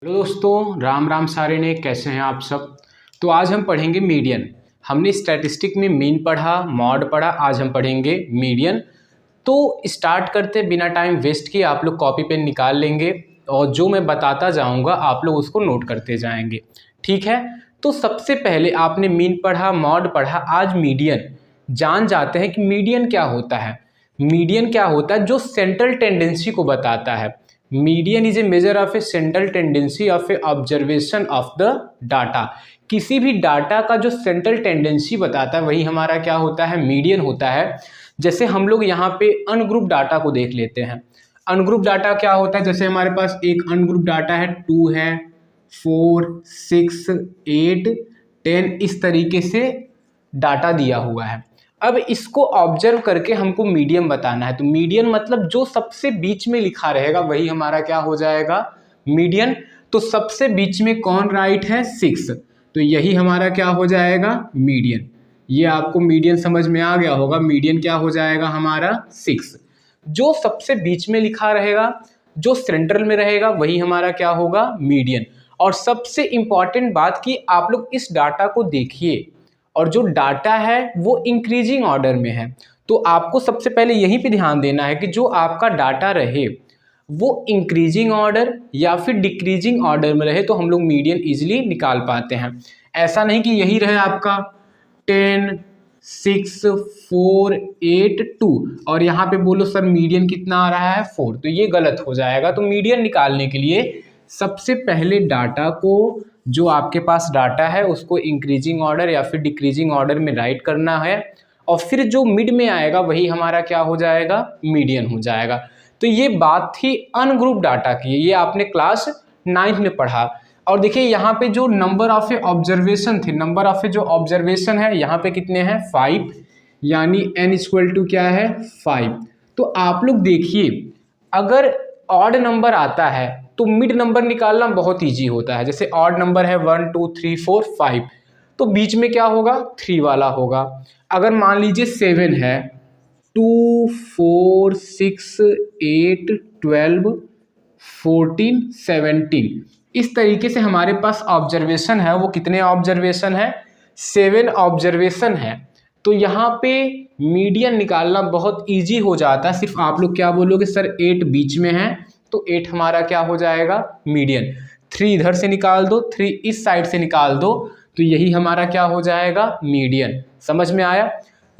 Hello दोस्तों, राम राम सारे ने। कैसे हैं आप सब। तो आज हम पढ़ेंगे मीडियन। हमने स्टैटिस्टिक में मीन पढ़ा, मॉड पढ़ा, आज हम पढ़ेंगे मीडियन। तो स्टार्ट करते बिना टाइम वेस्ट किए। आप लोग कॉपी पेन निकाल लेंगे और जो मैं बताता जाऊंगा आप लोग उसको नोट करते जाएंगे, ठीक है। तो सबसे पहले आपने मीन पढ़ा, मॉड पढ़ा, आज मीडियन जान जाते हैं कि मीडियन क्या होता है। मीडियन क्या होता है? जो सेंट्रल टेंडेंसी को बताता है। Median is a measure of A central tendency of A observation of the data. किसी भी डाटा का जो सेंट्रल टेंडेंसी बताता है वही हमारा क्या होता है? मीडियन होता है। जैसे हम लोग यहाँ पे अनग्रुप डाटा को देख लेते हैं। अनग्रुप डाटा क्या होता है? जैसे हमारे पास एक अनग्रुप डाटा है, 2 है, 4, 6, 8, 10, इस तरीके से डाटा दिया हुआ है। अब इसको ऑब्जर्व करके हमको मीडियन बताना है। तो मीडियन मतलब जो सबसे बीच में लिखा रहेगा वही हमारा क्या हो जाएगा? मीडियन। तो सबसे बीच में कौन राइट है? 6। तो यही हमारा क्या हो जाएगा? मीडियन। ये आपको मीडियन समझ में आ गया होगा। मीडियन क्या हो जाएगा हमारा? 6। जो सबसे बीच में लिखा रहेगा, जो सेंट्रल में रहेगा वही हमारा क्या होगा? मीडियन। और सबसे इंपॉर्टेंट बात कि आप लोग इस डाटा को देखिए, और जो डाटा है वो इंक्रीजिंग ऑर्डर में है। तो आपको सबसे पहले यहीं पे ध्यान देना है कि जो आपका डाटा रहे वो इंक्रीजिंग ऑर्डर या फिर डिक्रीजिंग ऑर्डर में रहे, तो हम लोग मीडियन इजीली निकाल पाते हैं। ऐसा नहीं कि यही रहे आपका 10, 6, 4, 8, 2 और यहाँ पे बोलो सर मीडियन कितना आ रहा है? 4। तो ये गलत हो जाएगा। तो मीडियन निकालने के लिए सबसे पहले डाटा को, जो आपके पास डाटा है उसको इंक्रीजिंग ऑर्डर या फिर डिक्रीजिंग ऑर्डर में राइट करना है, और फिर जो मिड में आएगा वही हमारा क्या हो जाएगा? मीडियन हो जाएगा। तो ये बात थी अनग्रुप डाटा की। ये आपने क्लास 9th में पढ़ा। और देखिए यहाँ पे जो नंबर ऑफ ए ऑब्जर्वेशन थे, नंबर ऑफ ए जो ऑब्जर्वेशन है यहाँ पे कितने हैं? 5, यानी n इक्वल टू क्या है? 5। तो आप लोग देखिए, अगर ऑड नंबर आता है तो मिड नंबर निकालना बहुत इजी होता है। जैसे ऑड नंबर है 1, 2, 3, 4, 5, तो बीच में क्या होगा? 3 वाला होगा। अगर मान लीजिए 7 है, 2, 4, 6, 8, 12, 14, 17, इस तरीके से हमारे पास ऑब्जर्वेशन है। वो कितने ऑब्जर्वेशन है? 7 ऑब्जर्वेशन है। तो यहाँ पे मीडियन निकालना बहुत इजी हो जाता है। सिर्फ आप लोग क्या बोलोगे? सर 8 बीच में है, तो 8 हमारा क्या हो जाएगा? मीडियन। 3 इधर से निकाल दो, 3 इस साइड से निकाल दो, तो यही हमारा क्या हो जाएगा? मीडियन। समझ में आया?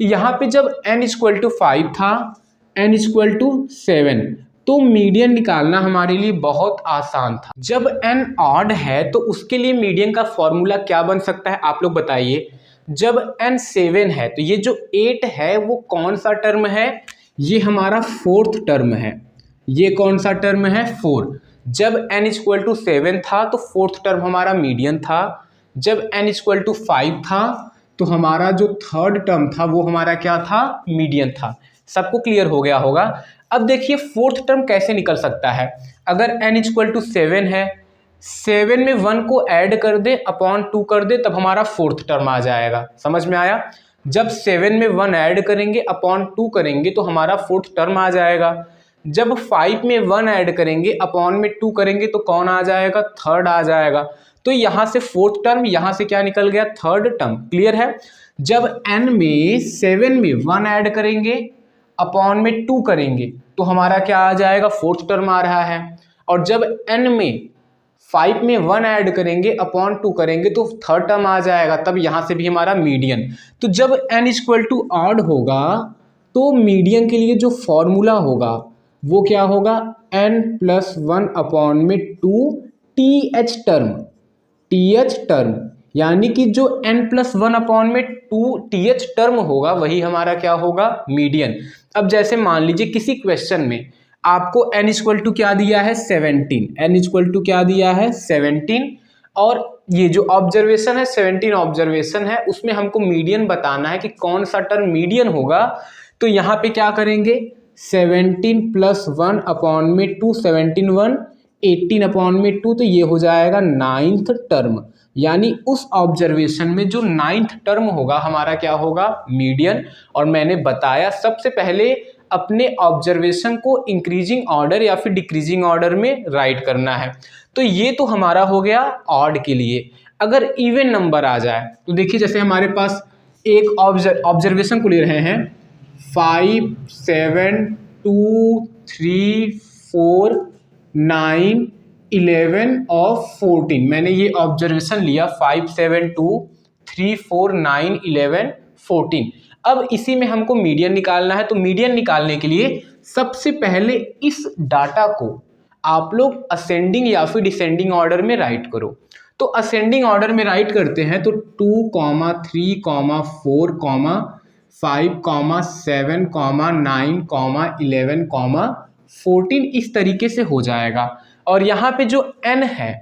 यहाँ पे जब n इक्वल टू 5 था, n इक्वल टू 7, तो मीडियन निकालना हमारे लिए बहुत आसान था। जब n ऑड है तो उसके लिए मीडियन का फॉर्मूला क्या बन सकता है? आप लोग बताइए। जब n 7 है तो ये जो 8 है वो कौन सा टर्म है? ये हमारा 4th टर्म है। ये कौन सा टर्म है? 4। जब n इक्वल टू 7 था तो 4th टर्म हमारा मीडियन था। जब n इक्वल टू 5 था तो हमारा जो 3rd टर्म था वो हमारा क्या था? मीडियन था। सबको क्लियर हो गया होगा। अब देखिए 4th टर्म कैसे निकल सकता है। अगर n इक्वल टू 7 है, 7 में 1 को ऐड कर दे, अपॉन 2 कर दे, तब हमारा 4th टर्म आ जाएगा। समझ में आया? जब 7 में 1 ऐड करेंगे, अपॉन 2 करेंगे, तो हमारा 4th टर्म आ जाएगा। जब 5 में 1 ऐड करेंगे, अपॉन में 2 करेंगे, तो कौन आ जाएगा? 3rd आ जाएगा। तो यहाँ से 4th टर्म, यहाँ से क्या निकल गया? 3rd term. क्लियर है? जब n में 7 में 1 ऐड करेंगे, अपॉन में 2 करेंगे, तो हमारा क्या आ जाएगा? 4th टर्म आ रहा है। और जब n में 5 में 1 ऐड करेंगे, अपॉन 2 करेंगे, तो 3rd टर्म आ जाएगा। तब यहाँ से भी हमारा मीडियन। तो जब n इक्वल टू ऑड होगा तो मीडियन के लिए जो फॉर्मूला होगा वो क्या होगा? n+1 अपॉन में 2 th टर्म। th टर्म यानी कि जो n+1 अपॉन में 2 th टर्म होगा वही हमारा क्या होगा? मीडियन। अब जैसे मान लीजिए किसी क्वेश्चन में आपको n इक्वल टू क्या दिया है? 17। n इक्वल टू क्या दिया है? 17। और ये जो ऑब्जर्वेशन है 17 ऑब्जर्वेशन है, उसमें हमको मीडियन बताना है कि कौन सा टर्म मीडियन होगा। तो यहाँ पे क्या करेंगे? 17+1 अपॉन में 2, 17 1, 18 अपॉन में 2, तो ये हो जाएगा 9th टर्म। यानी उस ऑब्जर्वेशन में जो 9th टर्म होगा हमारा क्या होगा? मीडियन। और मैंने बताया सबसे पहले अपने ऑब्जर्वेशन को इंक्रीजिंग ऑर्डर या फिर डिक्रीजिंग ऑर्डर में राइट करना है। तो ये तो हमारा हो गया ऑड के लिए। अगर इवन नंबर आ जाए तो देखिए, जैसे हमारे पास एक ऑब्जर्वेशन को ले रहे हैं 5, 7, 2, 3, 4, 9, 11 और 14। मैंने ये ऑब्जर्वेशन लिया 5, 7, 2, 3, 4, 9, 11, 14। अब इसी में हमको मीडियन निकालना है। तो मीडियन निकालने के लिए सबसे पहले इस डाटा को आप लोग असेंडिंग या फिर डिसेंडिंग ऑर्डर में राइट करो। तो असेंडिंग ऑर्डर में राइट करते हैं तो 2, 3, 4, 5, 7, 9, 11, 14 इस तरीके से हो जाएगा। और यहाँ पे जो n है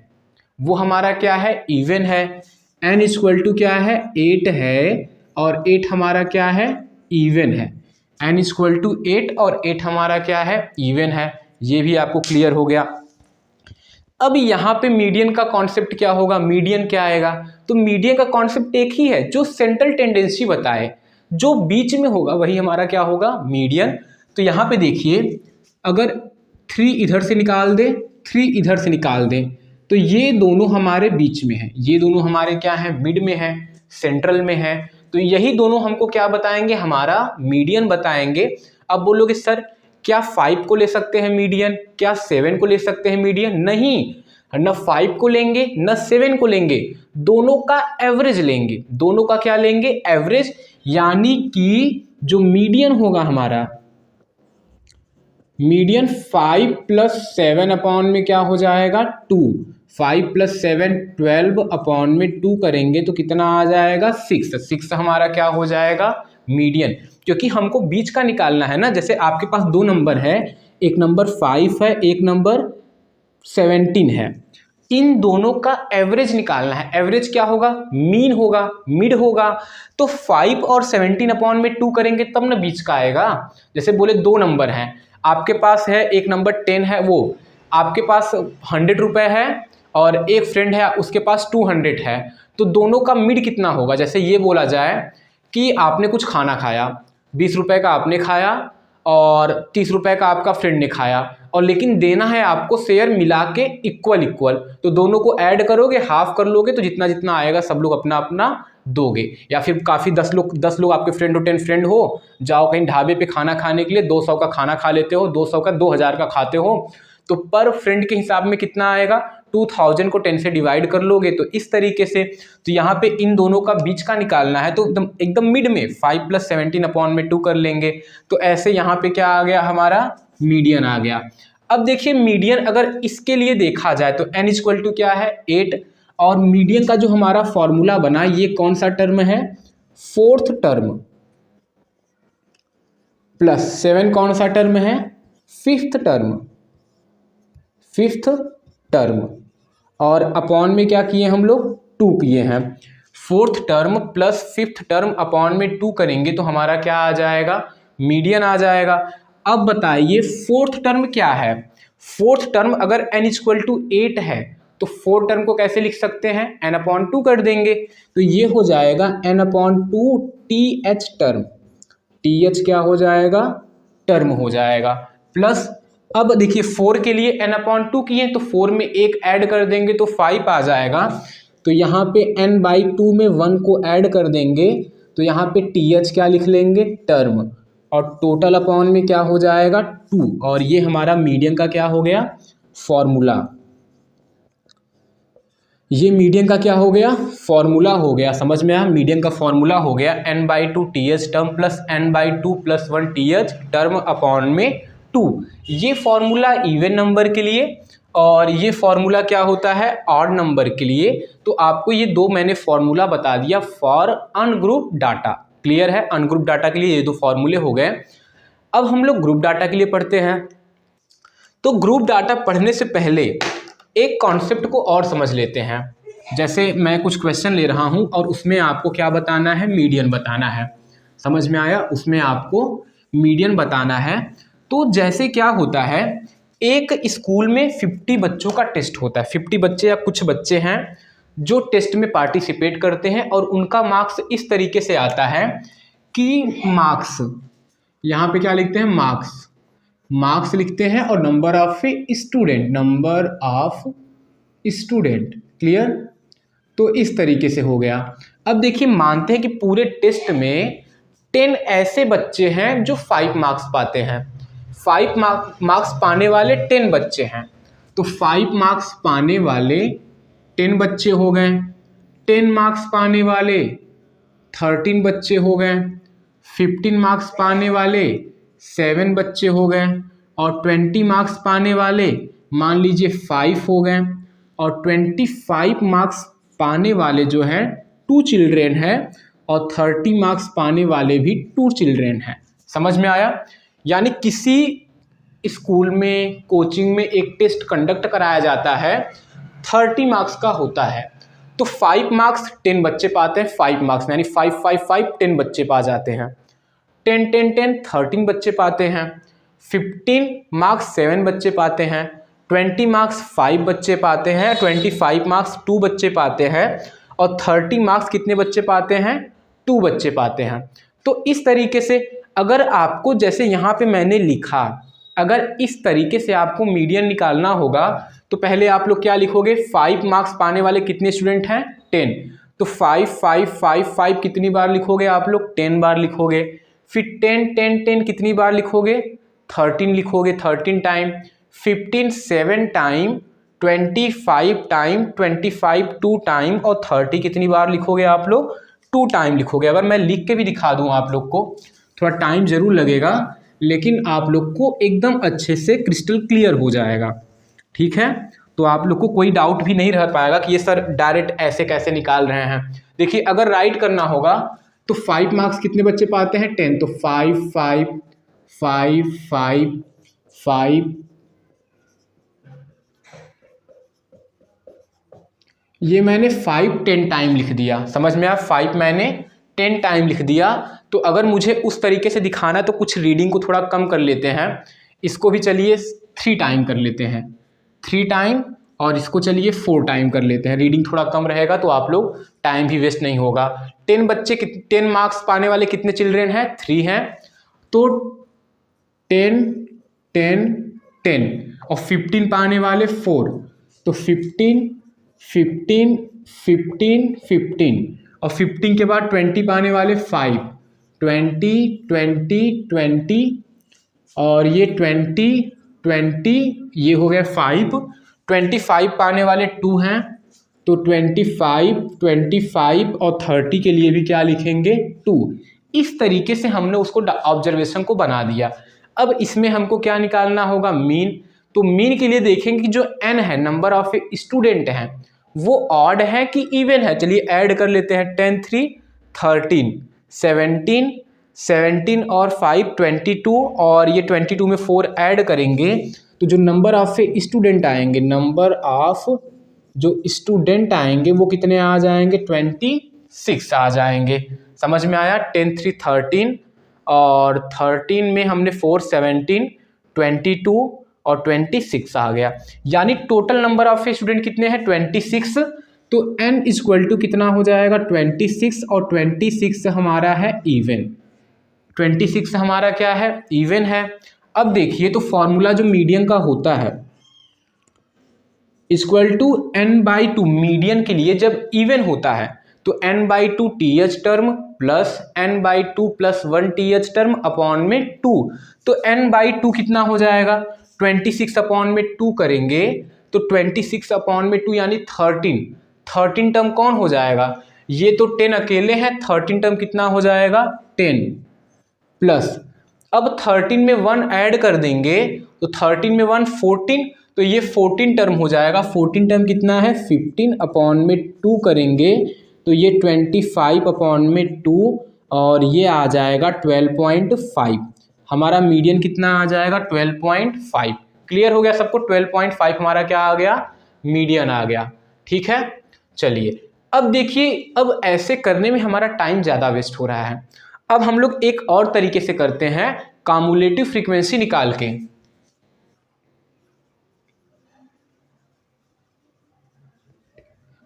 वो हमारा क्या है, इवन है। n इक्वल टू क्या है, 8 है, और 8 हमारा क्या है, इवन है। n इक्वल टू 8 और 8 हमारा क्या है, इवन है। ये भी आपको क्लियर हो गया। अब यहाँ पे मीडियन का कॉन्सेप्ट क्या होगा, मीडियन क्या आएगा, तो मीडियन का कॉन्सेप्ट एक ही है, जो सेंट्रल टेंडेंसी बताए, जो बीच में होगा वही हमारा क्या होगा, मीडियन। तो यहाँ पे देखिए, अगर 3 इधर से निकाल दें, 3 इधर से निकाल दें, तो ये दोनों हमारे बीच में है, ये दोनों हमारे क्या है, मिड में है, सेंट्रल में है। तो यही दोनों हमको क्या बताएंगे, हमारा मीडियन बताएंगे। अब बोलोगे सर क्या 5 को ले सकते हैं मीडियन, क्या 7 को ले सकते हैं मीडियन? नहीं, न 5 को लेंगे न 7 को लेंगे, दोनों का एवरेज लेंगे। दोनों का क्या लेंगे, एवरेज। यानी कि जो मीडियन होगा हमारा, मीडियन 5 + 7 अपॉन में क्या हो जाएगा, 2। 5 + 7 12 अपॉन में 2 करेंगे तो कितना आ जाएगा, 6। 6 हमारा क्या हो जाएगा, मीडियन। क्योंकि हमको बीच का निकालना है ना। जैसे आपके पास 2 नंबर है, एक नंबर 5 है, एक नंबर 17 है, इन दोनों का एवरेज निकालना है। एवरेज क्या होगा, मीन होगा, मिड होगा। तो 5 और 17 अपॉन में 2 करेंगे तब ना बीच का आएगा। जैसे बोले 2 नंबर हैं, आपके पास है एक नंबर 10 है, वो आपके पास 100 रुपये है, और एक फ्रेंड है उसके पास 200 है। तो दोनों का मिड कितना होगा, जैसे ये बोला जाए कि आपने कुछ खाना खाया, 20 रुपये का आपने खाया और 30 रुपये का आपका फ्रेंड ने खाया, और लेकिन देना है आपको शेयर मिला के इक्वल। तो दोनों को ऐड करोगे, हाफ कर लोगे, तो जितना जितना आएगा सब लोग अपना अपना दोगे। या फिर काफ़ी 10 लोग आपके फ्रेंड हो, 10 फ्रेंड हो, जाओ कहीं ढाबे पे खाना खाने के लिए, 200 का खाना खा लेते हो, 200 का 2000 का खाते हो, तो पर फ्रेंड के हिसाब में कितना आएगा, 2000 को 10 से डिवाइड कर लोगे। तो इस तरीके से, तो यहाँ पे इन दोनों का बीच का निकालना है, तो एकदम मिड में 5 + 17 अपॉन में 2 कर लेंगे। तो ऐसे यहाँ पे क्या आ गया, हमारा मीडियन आ गया। अब देखिए मीडियन अगर इसके लिए देखा जाए तो n इक्वल टू क्या है, 8, और मीडियन का जो हमारा फॉर्मूला बना, ये कौन सा टर्म है, 4th टर्म, प्लस 7 कौन सा टर्म है, 5th टर्म, और अपॉन में क्या किए हम लोग, 2 किए हैं। 4th term plus 5th term upon में 2 करेंगे तो हमारा क्या आ जाएगा, मीडियन आ जाएगा। अब बताइए 4th टर्म क्या है। 4th टर्म अगर n इक्वल टू 8 है तो 4 टर्म को कैसे लिख सकते हैं, n/2 कर देंगे। तो ये हो जाएगा n/2 th टर्म, th क्या हो जाएगा, टर्म हो जाएगा। प्लस अब देखिए 4 के लिए n/2 किए तो 4 में 1 ऐड कर देंगे तो 5 आ जाएगा। तो यहाँ पे n/2 में 1 को ऐड कर देंगे तो यहाँ पे th क्या लिख लेंगे, टर्म, और टोटल अपॉन में क्या हो जाएगा, 2। और ये हमारा मीडियन का क्या हो गया, फॉर्मूला। ये मीडियन का क्या हो गया, फॉर्मूला हो गया। समझ में आया, मीडियन का फॉर्मूला हो गया n/2 th term plus n/2 + 1 th term upon में 2। ये फॉर्मूला इवन नंबर के लिए, और ये फॉर्मूला क्या होता है, ऑड नंबर के लिए। तो आपको ये 2 मैंने फॉर्मूला बता दिया फॉर अनग्रुप डाटा। क्लियर है, अनग्रुप डाटा के लिए ये 2 फॉर्मूले हो गए। अब हम लोग ग्रुप डाटा के लिए पढ़ते हैं। तो ग्रुप डाटा पढ़ने से पहले एक कॉन्सेप्ट को और समझ लेते हैं। जैसे मैं कुछ क्वेश्चन ले रहा हूं और उसमें आपको क्या बताना है, मीडियन बताना है। समझ में आया, उसमें आपको मीडियन बताना है। तो जैसे क्या होता है, एक स्कूल में 50 बच्चों का टेस्ट होता है। 50 बच्चे या कुछ बच्चे हैं जो टेस्ट में पार्टिसिपेट करते हैं, और उनका मार्क्स इस तरीके से आता है कि मार्क्स यहाँ पे क्या लिखते हैं, मार्क्स, मार्क्स लिखते हैं, और number of student, number of student. Clear. तो इस तरीके से हो गया। अब देखिए, मानते हैं कि पूरे टेस्ट में 10 ऐसे बच्चे हैं जो 5 मार्क्स पाते हैं। 5 मार्क्स पाने वाले 10 बच्चे हैं, तो 5 मार्क्स पाने वाले 10 बच्चे हो गए। 10 मार्क्स पाने वाले 13 बच्चे हो गए। 15 मार्क्स पाने वाले 7 बच्चे हो गए। और 20 मार्क्स पाने वाले मान लीजिए 5 हो गए। और 25 मार्क्स पाने वाले जो हैं 2 चिल्ड्रेन हैं, और 30 मार्क्स पाने वाले भी 2 चिल्ड्रेन हैं। समझ में आया? यानी किसी स्कूल में, कोचिंग में एक टेस्ट कंडक्ट कराया जाता है, 30 मार्क्स का होता है। तो 5 मार्क्स 10 बच्चे पाते हैं, 5 मार्क्स यानी 5 5 5 10 बच्चे पा जाते हैं। 10 10 10 13 बच्चे पाते हैं। 15 मार्क्स 7 बच्चे पाते हैं। 20 मार्क्स 5 बच्चे पाते हैं। 25 मार्क्स 2 बच्चे पाते हैं। और 30 मार्क्स कितने बच्चे पाते हैं? 2 बच्चे पाते हैं। तो इस तरीके से अगर आपको, जैसे यहाँ पे मैंने लिखा, अगर इस तरीके से आपको मीडियन निकालना होगा तो पहले आप लोग क्या लिखोगे, 5 मार्क्स पाने वाले कितने स्टूडेंट हैं? 10। तो 5 5 5 5 कितनी बार लिखोगे आप लोग? 10 बार लिखोगे। फिर 10 10 10 कितनी बार लिखोगे? 13 लिखोगे, 13 टाइम। 15 7 टाइम, 25 टाइम, 25 2 टाइम, और 30 कितनी बार लिखोगे आप लोग? 2 टाइम लिखोगे। अगर मैं लिख के भी दिखा दूँ आप लोग को, थोड़ा टाइम जरूर लगेगा, लेकिन आप लोग को एकदम अच्छे से क्रिस्टल क्लियर हो जाएगा। ठीक है, तो आप लोग को कोई डाउट भी नहीं रह पाएगा कि ये सर डायरेक्ट ऐसे कैसे निकाल रहे हैं। देखिए, अगर राइट करना होगा तो 5 मार्क्स कितने बच्चे पाते हैं? 10। तो 5 5 5 5 5, ये मैंने 5 10 टाइम लिख दिया। समझ में आया? 5 मैंने 10 टाइम लिख दिया। तो अगर मुझे उस तरीके से दिखाना तो कुछ रीडिंग को थोड़ा कम कर लेते हैं। इसको भी चलिए 3 टाइम कर लेते हैं, 3 टाइम, और इसको चलिए 4 टाइम कर लेते हैं। रीडिंग थोड़ा कम रहेगा तो आप लोग टाइम भी वेस्ट नहीं होगा। 10 बच्चे, 10 मार्क्स पाने वाले कितने चिल्ड्रेन हैं? 3 हैं। तो 10 10 10, और 15 पाने वाले 4, तो 15 15 15 15, और 15 के बाद 20 पाने वाले 5, 20 20 20, और ये 20 20, ये हो गया 5। 25 पाने वाले 2 हैं, तो 25 25 और 30 के लिए भी क्या लिखेंगे? 2। इस तरीके से हमने उसको ऑब्जर्वेशन को बना दिया। अब इसमें हमको क्या निकालना होगा? मीन। तो मीन के लिए देखेंगे कि जो n है, नंबर ऑफ स्टूडेंट हैं, वो ऑड है कि इवन है। चलिए ऐड कर लेते हैं। 10 3 13, 17 17 और 5 22, और ये 22 में 4 ऐड करेंगे तो जो नंबर ऑफ स्टूडेंट आएंगे, नंबर ऑफ जो स्टूडेंट आएंगे वो कितने आ जाएंगे? 26 आ जाएंगे। समझ में आया? 10 3 13, और 13 में हमने 4 17, 22 और 26 आ गया। यानी टोटल नंबर ऑफ स्टूडेंट कितने हैं? 26। तो n इक्वल टू कितना हो जाएगा? 26, और 26 हमारा है इवन। 26 हमारा क्या है? इवन है। अब देखिए, तो फॉर्मूला जो मीडियन का होता है, इक्वल टू n/2। मीडियन के लिए जब इवन होता है तो n/2 TH term plus n/2 plus 1 TH term upon में 2। तो n/2 कितना हो जाएगा? 26 अपॉन में 2 करेंगे तो 26 अपॉन में 2 यानी 13। 13 टर्म कौन हो जाएगा? ये तो 10 अकेले हैं, 13 टर्म कितना हो जाएगा? 10 प्लस, अब 13 में 1 ऐड कर देंगे तो 13 में 1 14, तो ये 14 टर्म हो जाएगा। 14 टर्म कितना है? 15 अपॉन में 2 करेंगे तो ये 25 अपॉन में 2, और ये आ जाएगा 12.5। हमारा मीडियन कितना आ जाएगा? 12.5। क्लियर हो गया सबको? 12.5 हमारा क्या आ गया? मीडियन आ गया। ठीक है, चलिए अब देखिए, अब ऐसे करने में हमारा टाइम ज़्यादा वेस्ट हो रहा है। अब हम लोग एक और तरीके से करते हैं, कम्युलेटिव फ्रीक्वेंसी निकाल के।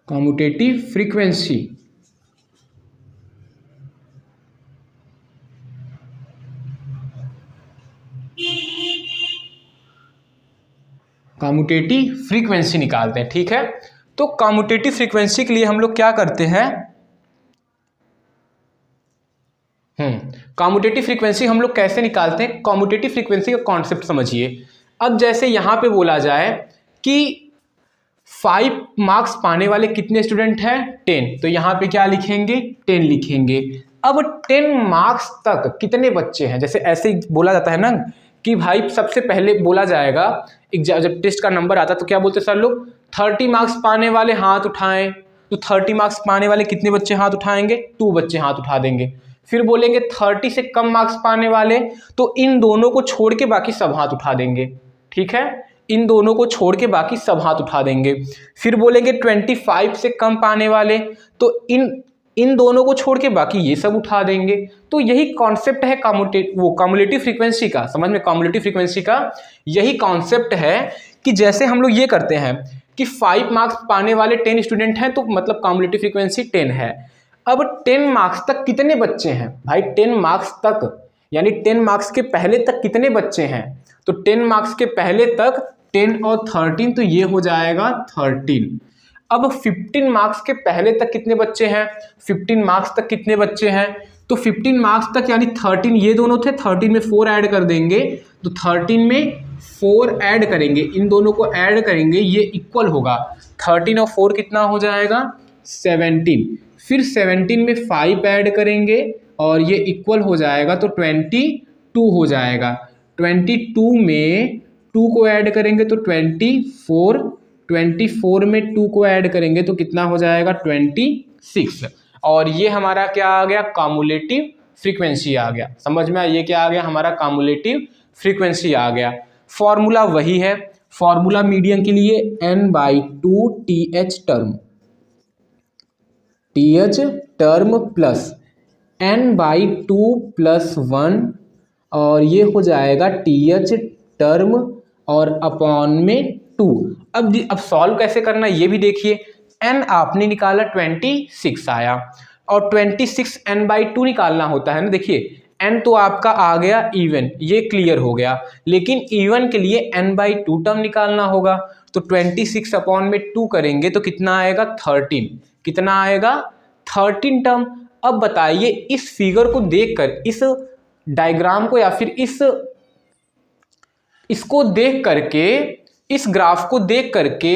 कम्यूटेटिव फ्रीक्वेंसी, कम्यूटेटिव फ्रीक्वेंसी निकालते हैं। ठीक है, तो कम्यूटेटिव फ्रीक्वेंसी के लिए हम लोग क्या करते हैं, कम्यूटेटिव फ्रीक्वेंसी हम लोग कैसे निकालते हैं, कम्यूटेटिव फ्रीक्वेंसी का कॉन्सेप्ट समझिए। अब जैसे यहां पे बोला जाए कि 5 मार्क्स पाने वाले कितने स्टूडेंट हैं, 10, तो यहां पे क्या लिखेंगे, 10 लिखेंगे। अब 10 मार्क्स तक कितने बच्चे हैं, जैसे ऐसे ही बोला जाता है ना कि भाई सबसे पहले बोला जाएगा जब टेस्ट का नंबर आता तो क्या बोलते सर लोग, 30 मार्क्स पाने वाले हाथ उठाएं, तो 30 मार्क्स पाने वाले कितने बच्चे हाथ उठाएंगे, 2 बच्चे हाथ उठा देंगे। फिर बोलेंगे 30 से कम मार्क्स पाने वाले, तो इन दोनों को छोड़ के बाकी सब हाथ उठा देंगे। ठीक है, इन दोनों को छोड़ के बाकी सब हाथ उठा देंगे। फिर बोलेंगे 25 से कम पाने वाले, तो इन दोनों को छोड़ के बाकी ये सब उठा देंगे। तो यही कॉन्सेप्ट है कम्युलेटिव फ्रीक्वेंसी का, समझ में, कम्युलेटिव फ्रीक्वेंसी का यही कॉन्सेप्ट है कि जैसे हम लोग ये करते हैं कि 5 मार्क्स पाने वाले 10 स्टूडेंट हैं, तो मतलब कम्युलेटिव फ्रीक्वेंसी 10 है। अब 10 मार्क्स तक कितने बच्चे हैं भाई, 10 मार्क्स तक यानी 10 मार्क्स के पहले तक कितने बच्चे हैं, तो 10 मार्क्स के पहले तक 10 और 13, तो ये हो जाएगा 13। अब 15 मार्क्स के पहले तक कितने बच्चे हैं, 15 मार्क्स तक कितने बच्चे हैं, तो 15 मार्क्स तक यानी 13, ये दोनों थे, 13 में 4 ऐड कर देंगे, तो 13 में 4 ऐड करेंगे, इन दोनों को ऐड करेंगे, ये इक्वल होगा 13 और 4 कितना हो जाएगा 17। फिर 17 में 5 ऐड करेंगे और ये इक्वल हो जाएगा, तो 22 हो जाएगा। 22 में 2 को ऐड करेंगे तो 24, 24 में 2 को ऐड करेंगे तो कितना हो जाएगा 26। और ये हमारा क्या आ गया, कम्युलेटिव फ्रीक्वेंसी आ गया। समझ में, ये क्या आ गया, हमारा कम्युलेटिव फ्रीक्वेंसी आ गया। फॉर्मूला वही है, फॉर्मूला मीडियन के लिए n/2 TH term plus n/2 + 1 और ये हो जाएगा TH टर्म और अपॉन में 2। अब सॉल्व कैसे करना ये भी देखिए। n आपने निकाला 26 आया और 26 n/2 निकालना होता है ना। देखिए n तो आपका आ गया इवन, ये क्लियर हो गया, लेकिन इवन के लिए n/2 टर्म निकालना होगा, तो 26 अपॉन में 2 करेंगे तो कितना आएगा 13, कितना आएगा 13 टर्म। अब बताइए इस फिगर को देखकर, इस डायग्राम को या फिर इसको देख करके, इस ग्राफ को देख करके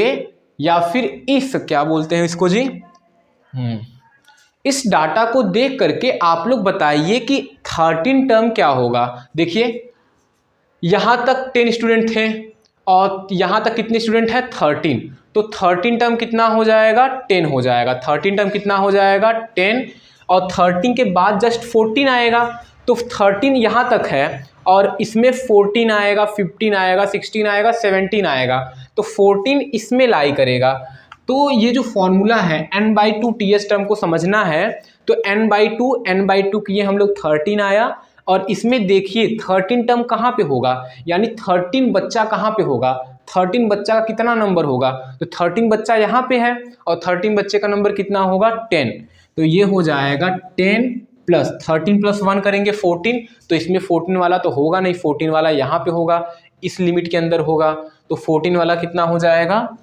या फिर इस क्या बोलते हैं इसको जी, इस डाटा को देख करके आप लोग बताइए कि 13 टर्म क्या होगा। देखिए यहां तक 10 स्टूडेंट थे और यहां तक कितने स्टूडेंट हैं 13, तो 13 टर्म कितना हो जाएगा 10 हो जाएगा। 13 टर्म कितना हो जाएगा 10, और 13 के बाद जस्ट 14 आएगा, तो 13 यहां तक है और इसमें 14 आएगा, 15 आएगा, 16 आएगा, 17 आएगा, तो 14 इसमें लाई करेगा। तो ये जो फॉर्मूला है n/2 TH टर्म को समझना है, तो n/2 किए हम लोग 13 आया, और इसमें देखिए 13 टर्म कहाँ पे होगा, यानी 13 बच्चा कहाँ पे होगा, 13 बच्चा का कितना नंबर होगा, तो 13 बच्चा यहाँ पे है और 13 बच्चे का नंबर कितना होगा 10, तो ये हो जाएगा 10 प्लस 13 + 1 करेंगे 14, तो इसमें 14 वाला तो होगा नहीं, 14 वाला यहाँ पे होगा, इस लिमिट के अंदर होगा, तो 14 वाला कितना हो जाएगा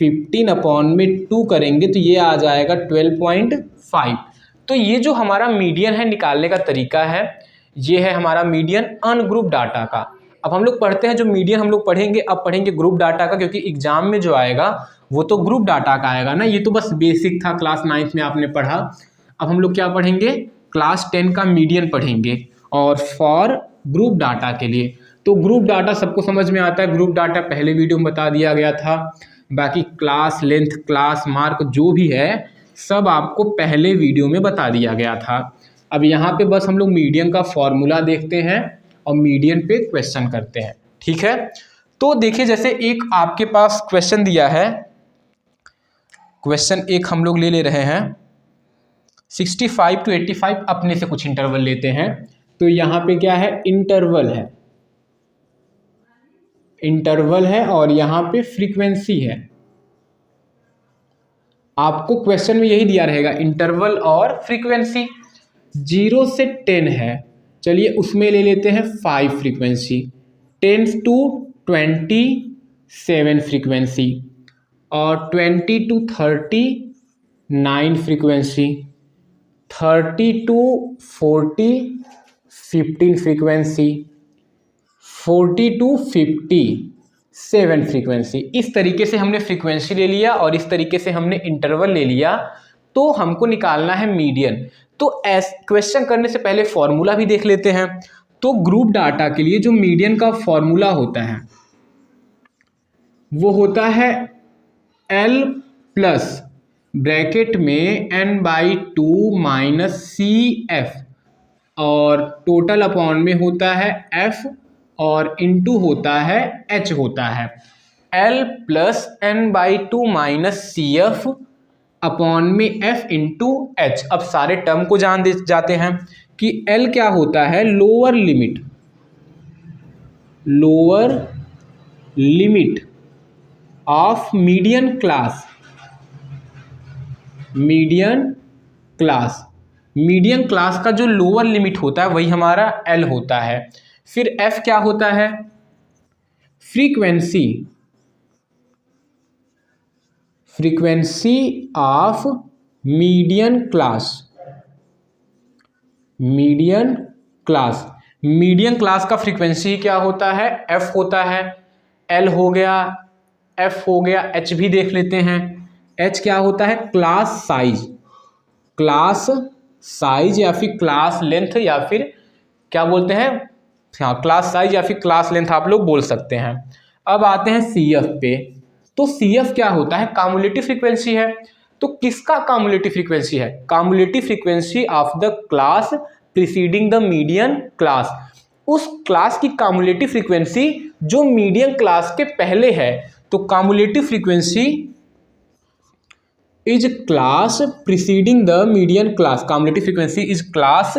15 अपॉन में 2 करेंगे तो ये आ जाएगा 12.5। तो ये जो हमारा मीडियन है निकालने का तरीका है, ये है हमारा मीडियन अनग्रुप डाटा का। अब हम लोग पढ़ते हैं जो मीडियन हम लोग पढ़ेंगे, अब पढ़ेंगे ग्रुप डाटा का, क्योंकि एग्जाम में जो आएगा वो तो ग्रुप डाटा का आएगा ना। ये तो बस बेसिक था, क्लास 9th में आपने पढ़ा। अब हम लोग क्या पढ़ेंगे, क्लास 10 का मीडियन पढ़ेंगे, और फॉर ग्रुप डाटा के लिए। तो ग्रुप डाटा सबको समझ में आता है, ग्रुप डाटा पहले वीडियो में बता दिया गया था। बाकी क्लास लेंथ, क्लास मार्क जो भी है सब आपको पहले वीडियो में बता दिया गया था। अब यहाँ पे बस हम लोग मीडियन का फॉर्मूला देखते हैं और मीडियन पे क्वेश्चन करते हैं, ठीक है। तो देखिए जैसे एक आपके पास क्वेश्चन दिया है, क्वेश्चन एक हम लोग ले रहे हैं 65 to 85, अपने से कुछ इंटरवल लेते हैं। तो यहाँ पे क्या है, इंटरवल है और यहाँ पे फ्रीक्वेंसी है। आपको क्वेश्चन में यही दिया रहेगा, इंटरवल और फ्रीक्वेंसी। 0 से 10 है, चलिए उसमें ले लेते हैं 5 फ्रीक्वेंसी, 10 to 20, 7 फ्रीक्वेंसी, और 20 to 30 9 frequency, 30 to 40 15 frequency, 40 to 50 7 frequency. इस तरीके से हमने फ्रीक्वेंसी ले लिया और इस तरीके से हमने इंटरवल ले लिया, तो हमको निकालना है मीडियन। तो क्वेश्चन करने से पहले फॉर्मूला भी देख लेते हैं। तो ग्रुप डाटा के लिए जो मीडियन का फॉर्मूला होता है वो होता है L प्लस ब्रैकेट में n/2 माइनस CF, और टोटल अपॉन में होता है F, और इनटू होता है H होता है। L plus n/2 minus CF upon में F इंटू H। अब सारे टर्म को जान जाते हैं कि L क्या होता है, lower limit of median class का जो लोअर लिमिट होता है वही हमारा L होता है। फिर F क्या होता है, फ्रीक्वेंसी ऑफ मीडियन क्लास का फ्रीक्वेंसी क्या होता है, F होता है। L हो गया, F हो गया, H भी देख लेते हैं। H क्या होता है, क्लास साइज या फिर क्लास लेंथ, या फिर क्या बोलते हैं, हाँ क्लास साइज या फिर क्लास लेंथ आप लोग बोल सकते हैं। अब आते हैं CF पे। तो CF क्या होता है, कम्युलेटिव फ्रीक्वेंसी है। तो किसका कम्युलेटिव फ्रीक्वेंसी है, cumulative frequency of the class preceding the median class. उस क्लास की कम्युलेटिव फ्रीक्वेंसी जो मीडियन क्लास के पहले है। तो cumulative frequency is class preceding the median class, cumulative frequency is class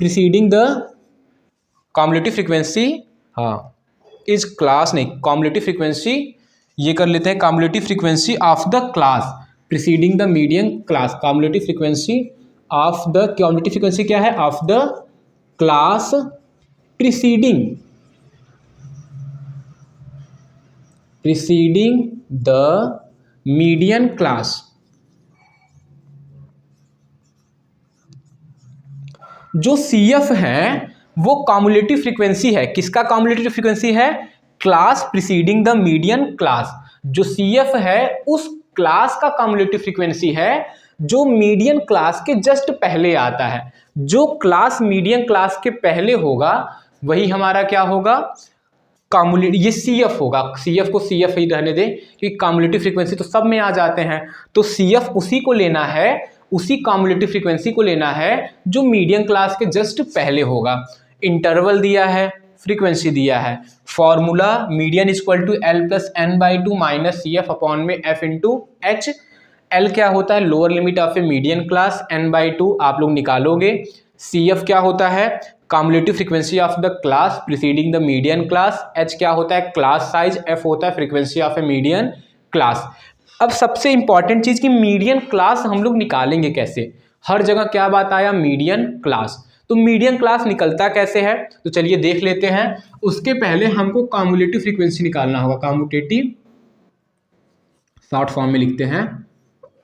preceding the cumulative frequency, हाँ is class नहीं, cumulative frequency ये कर लेते हैं, cumulative frequency of the class preceding the median class. Cumulative frequency क्या है, of the class preceding the median class. जो CF है वो कम्युलेटिव फ्रीक्वेंसी है, किसका कम्युलेटिव फ्रीक्वेंसी है, class preceding the median class. जो CF है उस क्लास का कम्युलेटिव फ्रीक्वेंसी है जो मीडियन क्लास के जस्ट पहले आता है। जो क्लास मीडियन क्लास के पहले होगा वही हमारा क्या होगा, ये CF होगा। CF को CF ही रहने दें क्योंकि कम्युलेटिव फ्रीक्वेंसी तो सब में आ जाते हैं। तो CF उसी को लेना है, उसी कम्युलेटिव फ्रीक्वेंसी को लेना है जो मीडियन क्लास के जस्ट पहले होगा। इंटरवल दिया है, फ्रीक्वेंसी दिया है, formula median equal to L plus n/2 minus CF upon में F इंटू H। L क्या होता है, lower limit of a median class, n/2 आप लोग निकालोगे। CF क्या होता है, cumulative frequency of the class preceding the median class. H क्या होता है, क्लास साइज। F होता है frequency of a median class. अब सबसे इंपॉर्टेंट चीज कि मीडियन क्लास हम लोग निकालेंगे कैसे, हर जगह क्या बात आया, मीडियन क्लास। तो मीडियन क्लास निकलता कैसे है, तो चलिए देख लेते हैं। उसके पहले हमको कम्युलेटिव फ्रीक्वेंसी निकालना होगा। कम्युटेटिव, शॉर्ट फॉर्म में लिखते हैं,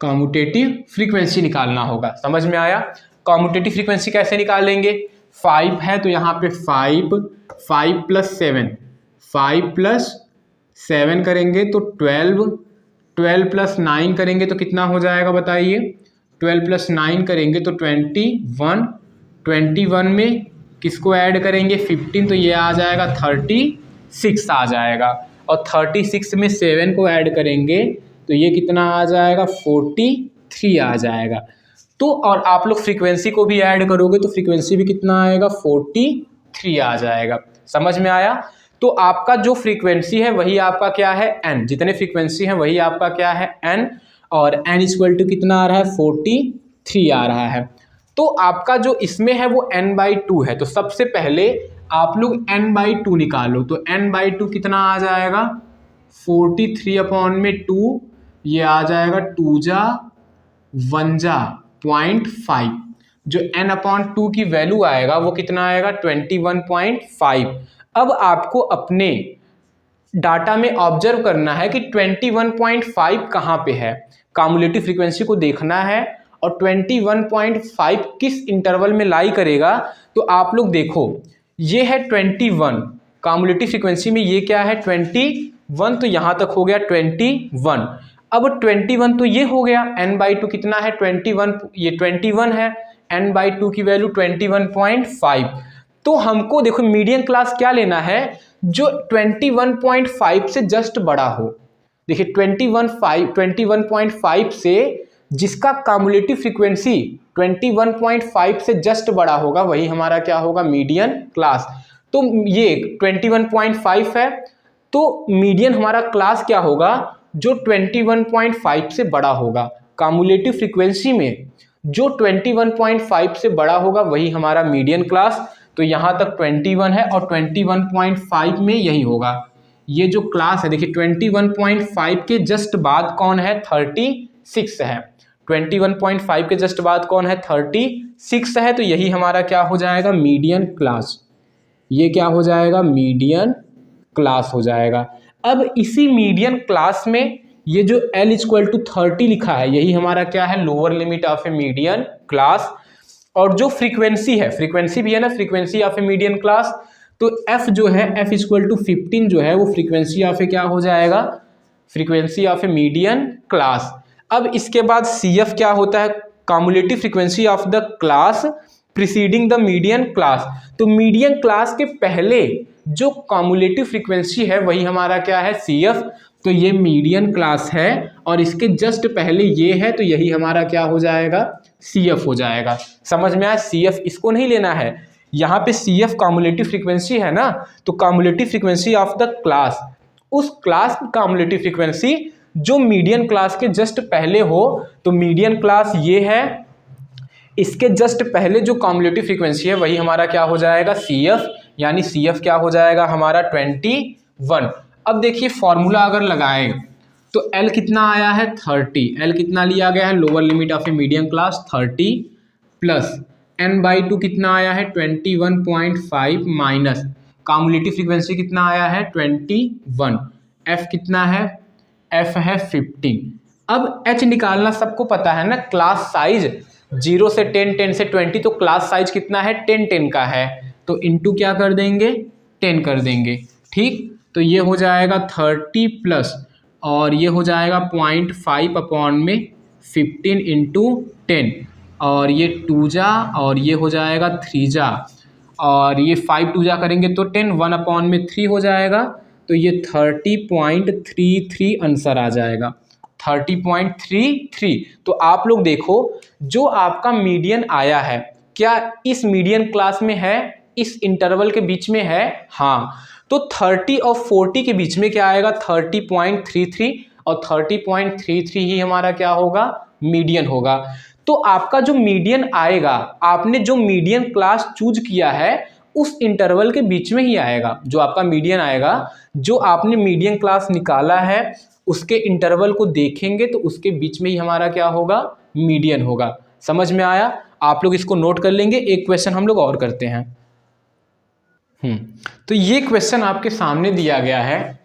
कम्युटेटिव फ्रीक्वेंसी निकालना होगा। समझ में आया। कम्युटेटिव फ्रीक्वेंसी कैसे निकालेंगे, 5 है तो यहाँ पे 5 प्लस 7 करेंगे तो 12 प्लस 9 करेंगे तो कितना हो जाएगा बताइए, 12 प्लस 9 करेंगे तो 21 में किसको ऐड करेंगे, 15, तो ये आ जाएगा 36 आ जाएगा। और 36 में 7 को ऐड करेंगे तो ये कितना आ जाएगा, 43 आ जाएगा। तो और आप लोग फ्रीक्वेंसी को भी ऐड करोगे तो फ्रीक्वेंसी भी कितना आएगा, 43 आ जाएगा। समझ में आया। तो आपका जो फ्रीक्वेंसी है वही आपका क्या है, n। जितने फ्रीक्वेंसी है वही आपका क्या है, n। और n इक्वल टू कितना आ रहा है, 43 आ रहा है। तो आपका जो इसमें है वो n/2 है। तो सबसे पहले आप लोग n/2 निकालो। तो n/2 कितना आ जाएगा, 43 अपॉन में 2, ये आ जाएगा 2 जा 1 जा 0.5। जो n/2 की वैल्यू आएगा वो कितना आएगा, 21.5। अब आपको अपने डाटा में ऑब्जर्व करना है कि 21.5 कहाँ पे है, कम्युलेटिव फ्रीक्वेंसी को देखना है और 21.5 किस इंटरवल में लाई करेगा। तो आप लोग देखो ये है 21, कम्युलेटिव फ्रीक्वेंसी में ये क्या है 21, तो यहाँ तक हो गया 21। अब 21 तो ये हो गया, n/2 कितना है 21, ये 21 है, n/2 की वैल्यू 21.5। तो हमको देखो मीडियन क्लास क्या लेना है, जो 21.5 से जस्ट बड़ा हो। देखिए 21.5 से जिसका कम्युलेटिव फ्रीक्वेंसी 21.5 से जस्ट बड़ा होगा वही हमारा क्या होगा, मीडियन क्लास। तो ये 21.5 है, तो मीडियन हमारा क्लास क्या होगा, जो 21.5 से बड़ा होगा। कम्युलेटिव फ्रीक्वेंसी में जो 21.5 से बड़ा होगा वही हमारा मीडियन क्लास। तो यहाँ तक 21 है और 21.5 में यही होगा। ये जो क्लास है देखिए 21.5 के जस्ट बाद कौन है, 36 है। 21.5 के जस्ट बाद कौन है, 36 है। तो यही हमारा क्या हो जाएगा, मीडियन क्लास। ये क्या हो जाएगा, मीडियन क्लास हो जाएगा। अब इसी मीडियन क्लास में ये जो L = 30 लिखा है यही हमारा क्या है, lower limit of a median class. और जो फ्रीक्वेंसी है, फ्रीक्वेंसी भी है ना, frequency of a median class, तो F जो है F = 15 जो है वो फ्रीक्वेंसी ऑफ ए क्या हो जाएगा, frequency of a median class. अब इसके बाद CF क्या होता है, cumulative frequency of the class preceding the median class. तो मीडियन क्लास के पहले जो कम्युलेटिव फ्रीक्वेंसी है वही हमारा क्या है, CF। तो ये मीडियन क्लास है और इसके जस्ट पहले ये है, तो यही हमारा क्या हो जाएगा, CF हो जाएगा। समझ में आया, CF इसको नहीं लेना है, यहाँ पे CF कम्युलेटिव फ्रीक्वेंसी है ना, तो cumulative frequency of the class, उस क्लास की कम्युलेटिव फ्रीक्वेंसी जो मीडियन क्लास के जस्ट पहले हो। तो मीडियन क्लास ये है, इसके जस्ट पहले जो कम्युलेटिव फ्रीक्वेंसी है वही हमारा क्या हो जाएगा, CF। यानी CF क्या हो जाएगा हमारा 21। अब देखिए फॉर्मूला अगर लगाएं तो L कितना आया है 30, L कितना लिया गया है, lower limit of a medium class 30, plus n/2 कितना आया है 21.5, माइनस कम्युलेटिव फ्रीक्वेंसी कितना आया है 21, F कितना है, F है 15। अब H निकालना सबको पता है ना, क्लास साइज 0 से 10, 10 से 20, तो क्लास साइज कितना है 10, 10 का है, तो इंटू क्या कर देंगे 10 कर देंगे, ठीक। तो ये हो जाएगा 30 प्लस और ये हो जाएगा 0.5 अपॉन में 15 इंटू 10, और ये 2 जा और ये हो जाएगा 3 जा, और ये 5 2 जा करेंगे तो 10, 1 अपॉन में 3 हो जाएगा। तो ये 30.33 आंसर आ जाएगा, 30.33। तो आप लोग देखो जो आपका मीडियन आया है क्या इस मीडियन क्लास में है, इस इंटरवल के बीच में है, हाँ। तो 30 और 40 के बीच में क्या आएगा 30.33, और 30.33 ही हमारा क्या होगा, मीडियन होगा। तो आपका जो मीडियन आएगा, आपने जो मीडियन क्लास चूज किया है उस इंटरवल के बीच में ही आएगा। जो आपका मीडियन आएगा, जो आपने मीडियन क्लास निकाला है उसके इंटरवल को देखेंगे तो उसके बीच में ही हमारा क्या होगा, मीडियन होगा। समझ में आया, आप लोग इसको नोट कर लेंगे। एक क्वेश्चन हम लोग और करते हैं। तो ये क्वेश्चन आपके सामने दिया गया है।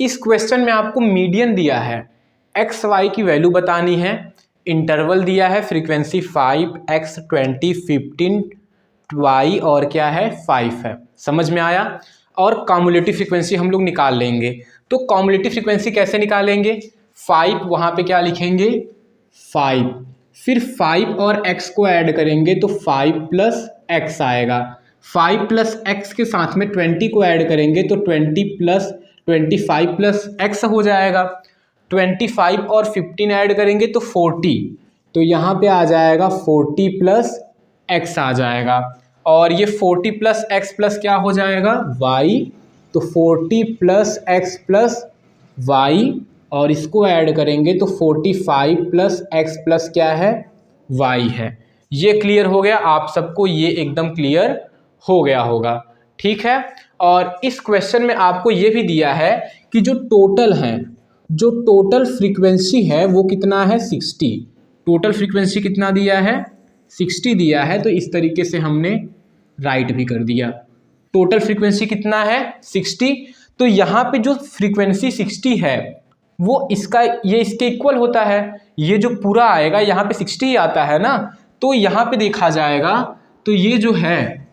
इस क्वेश्चन में आपको मीडियन दिया है, एक्स वाई की वैल्यू बतानी है, इंटरवल दिया है फ्रीक्वेंसी 5, x 20, 15, y और क्या है 5 है। समझ में आया। और कम्युलेटिव फ्रीक्वेंसी हम लोग निकाल लेंगे। तो कम्युलेटिव फ्रीक्वेंसी कैसे निकालेंगे, 5 वहाँ पे क्या लिखेंगे 5, फिर 5 और x को ऐड करेंगे तो 5 + x आएगा, 5 + x के साथ में 20 को ऐड करेंगे तो 20 + 25 + x हो जाएगा, 25 और 15 ऐड करेंगे तो 40, तो यहाँ पे आ जाएगा 40 + x आ जाएगा, और ये 40 + x प्लस क्या हो जाएगा y, तो 40 + x + y, और इसको ऐड करेंगे तो 45 + x प्लस क्या है y है। ये क्लियर हो गया आप सबको, ये एकदम क्लियर हो गया होगा, ठीक है। और इस क्वेश्चन में आपको ये भी दिया है कि जो टोटल है, जो टोटल फ्रीक्वेंसी है वो कितना है 60, टोटल फ्रीक्वेंसी कितना दिया है 60 दिया है। तो इस तरीके से हमने राइट भी कर दिया, टोटल फ्रीक्वेंसी कितना है 60। तो यहाँ पे जो फ्रीक्वेंसी 60 है वो ये इसके इक्वल होता है। ये जो पूरा आएगा यहाँ पे 60 ही आता है ना, तो यहाँ पे देखा जाएगा तो ये जो है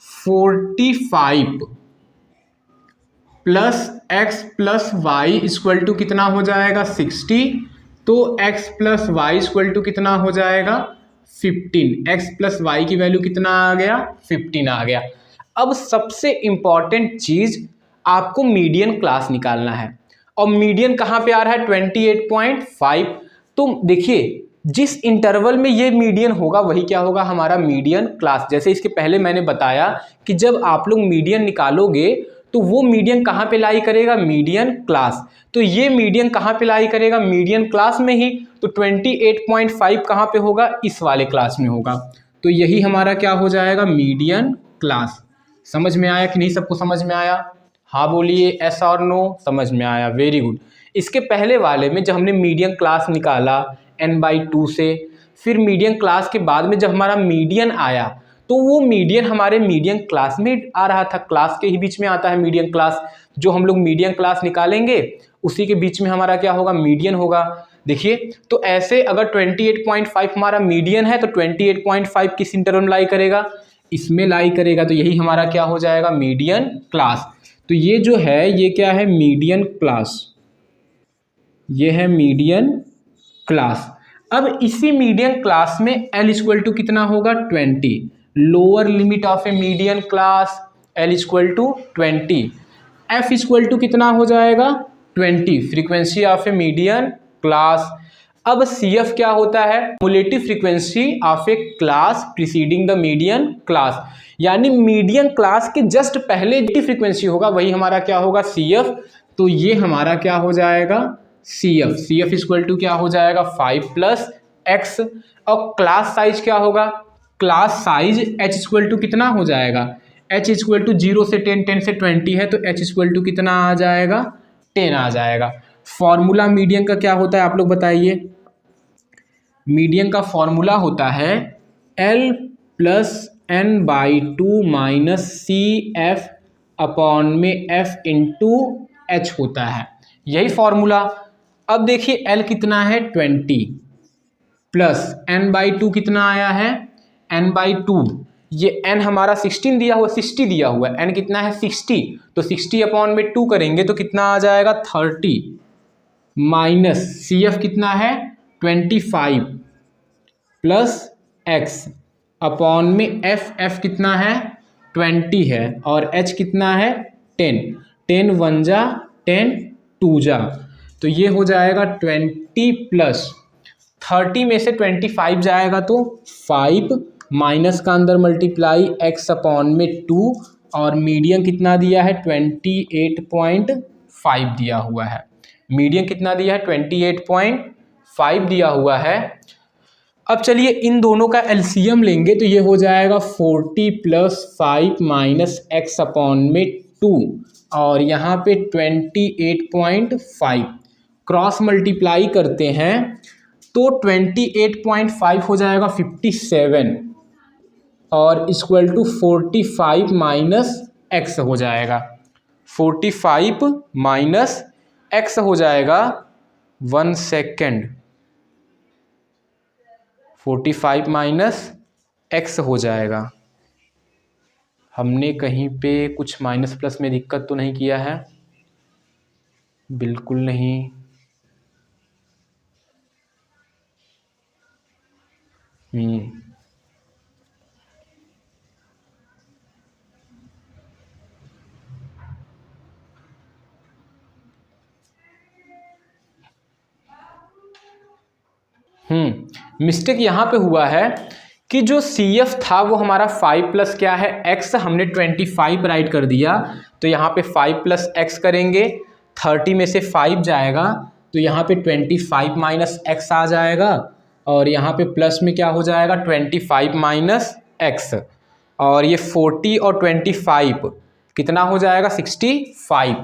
45 plus x plus y equal to कितना हो जाएगा 60। तो x plus y equal to कितना हो जाएगा 15। x प्लस वाई की वैल्यू कितना आ गया 15 आ गया। अब सबसे इंपॉर्टेंट चीज आपको मीडियन क्लास निकालना है, और मीडियन कहाँ पे आ रहा है 28.5। तो देखिए जिस इंटरवल में ये मीडियन होगा वही क्या होगा हमारा मीडियन क्लास। जैसे इसके पहले मैंने बताया कि जब आप लोग मीडियन निकालोगे तो वो मीडियन कहाँ पे लाई करेगा मीडियन क्लास। तो ये मीडियन कहाँ पे लाई करेगा मीडियन क्लास में ही। तो 28.5 कहाँ पे होगा इस वाले क्लास में होगा। तो यही हमारा क्या हो जाएगा मीडियन क्लास। समझ में आया कि नहीं? सबको समझ में आया? हाँ बोलिए, एस और नो। समझ में आया, वेरी गुड। इसके पहले वाले में जब हमने मीडियन क्लास निकाला n/2 से, फिर मीडियन क्लास के बाद में जब हमारा मीडियन आया तो वो मीडियन हमारे मीडियन क्लास में आ रहा था। क्लास के ही बीच में आता है मीडियन क्लास। जो हम लोग मीडियन क्लास निकालेंगे उसी के बीच में हमारा क्या होगा मीडियन होगा। देखिए तो ऐसे अगर 28.5 हमारा मीडियन है तो 28.5 किस इंटरवल में लाई करेगा, इसमें लाई करेगा। तो यही हमारा क्या हो जाएगा मीडियन क्लास। तो ये जो है ये क्या है मीडियन क्लास, ये है मीडियन क्लास। अब इसी मीडियन क्लास में L इक्वल टू कितना होगा 20। Lower limit of a median class L equal to 20। F equal to कितना हो जाएगा 20, frequency of a median class. अब CF क्या होता है cumulative frequency of a class preceding the median class, यानी मीडियन क्लास के जस्ट पहले जो फ्रीक्वेंसी होगा वही हमारा क्या होगा CF। तो ये हमारा क्या हो जाएगा CF इक्वल टू क्या हो जाएगा 5 प्लस एक्स। और क्लास साइज क्या होगा, class size H equal to कितना हो जाएगा, H इक्वल टू 0 से 10, 10 से 20 है तो H इक्वल टू कितना आ जाएगा 10 आ जाएगा। फॉर्मूला मीडियन का क्या होता है आप लोग बताइए। मीडियन का फॉर्मूला होता है L plus n/2 minus CF upon में F इंटू H होता है, यही फॉर्मूला। अब देखिए L कितना है 20 प्लस n/2 कितना आया है n/2। ये n हमारा 16 दिया हुआ 60 दिया हुआ है, n कितना है 60। तो 60 अपॉन में 2 करेंगे तो कितना आ जाएगा 30 माइनस CF कितना है 25 प्लस x अपॉन में F कितना है 20 है और H कितना है 10। 10 1 जा 10 2 जा, तो ये हो जाएगा 20 प्लस 30 में से 25 जाएगा तो 5 माइनस का अंदर मल्टीप्लाई x अपॉन में 2 और मीडियन कितना दिया है 28.5 दिया हुआ है। मीडियन कितना दिया है 28.5 दिया हुआ है। अब चलिए इन दोनों का एलसीएम लेंगे तो ये हो जाएगा 40 प्लस 5 माइनस एक्स अपॉन में 2 और यहाँ पे 28.5 क्रॉस मल्टीप्लाई करते हैं तो 28.5 हो जाएगा 57 और इक्वल टू 45 माइनस एक्स हो जाएगा। 45 माइनस एक्स हो जाएगा 1 सेकेंड, 45 माइनस एक्स हो जाएगा। हमने कहीं पे कुछ माइनस प्लस में दिक्कत तो नहीं किया है? बिल्कुल नहीं। मिस्टेक यहाँ पे हुआ है कि जो CF था वो हमारा 5 प्लस क्या है x, हमने 25 राइट कर दिया तो यहाँ पे 5 प्लस एक्स करेंगे, 30 में से 5 जाएगा तो यहाँ पे 25 माइनस एक्स आ जाएगा और यहाँ पे प्लस में क्या हो जाएगा 25 माइनस एक्स और ये 40 और 25 कितना हो जाएगा 65,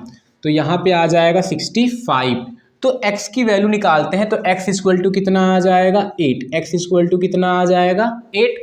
तो यहाँ पे आ जाएगा 65। तो x की वैल्यू निकालते हैं तो x इक्वल टू कितना आ जाएगा 8, x इक्वल टू कितना आ जाएगा 8।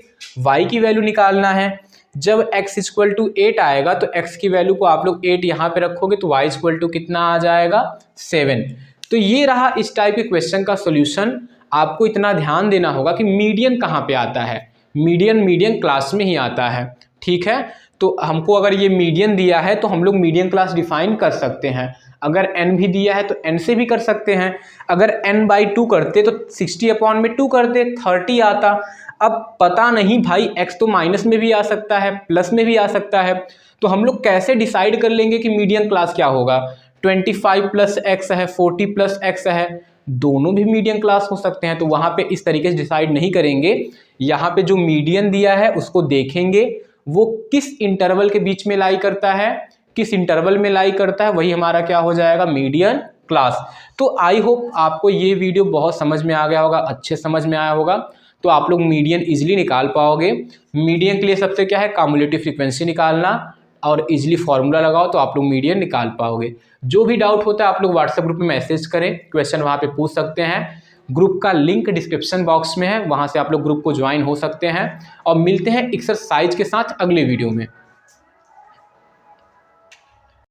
y की वैल्यू निकालना है, जब x इक्वल टू 8 आएगा तो x की वैल्यू को आप लोग 8 यहाँ पे रखोगे तो y इक्वल टू कितना आ जाएगा 7। तो ये रहा इस टाइप के क्वेश्चन का सोल्यूशन। आपको इतना ध्यान देना होगा कि मीडियन कहाँ पे आता है, मीडियन क्लास में ही आता है। ठीक है, तो हमको अगर ये मीडियन दिया है तो हम लोग मीडियन क्लास डिफाइन कर सकते हैं। अगर n भी दिया है तो n से भी कर सकते हैं। अगर n/2 करते तो 60/2 करते 30 आता। अब पता नहीं भाई x तो माइनस में भी आ सकता है, प्लस में भी आ सकता है, तो हम लोग कैसे डिसाइड कर लेंगे कि मीडियन क्लास क्या होगा। 25 + x है, 40 + x है, दोनों भी मीडियन क्लास हो सकते हैं। तो वहाँ पे इस तरीके से डिसाइड नहीं करेंगे। यहाँ पे जो मीडियन दिया है उसको देखेंगे वो किस इंटरवल के बीच में लाई करता है, किस इंटरवल में लाई करता है, वही हमारा क्या हो जाएगा, मीडियन क्लास। तो आई होप आपको ये वीडियो बहुत समझ में आ गया होगा, अच्छे समझ में आया होगा। तो आप लोग मीडियन इजीली निकाल पाओगे। मीडियन के लिए सबसे क्या है, कम्युलेटिव फ्रीक्वेंसी निकालना और इजीली फॉर्मूला लगाओ तो आप लोग मीडियन निकाल पाओगे। जो भी डाउट होता है आप लोग व्हाट्सएप ग्रुप में मैसेज करें, क्वेश्चन वहाँ पे पूछ सकते हैं। ग्रुप का लिंक डिस्क्रिप्शन बॉक्स में है, वहाँ से आप लोग ग्रुप को ज्वाइन हो सकते हैं। और मिलते हैं एक्सरसाइज के साथ अगले वीडियो में।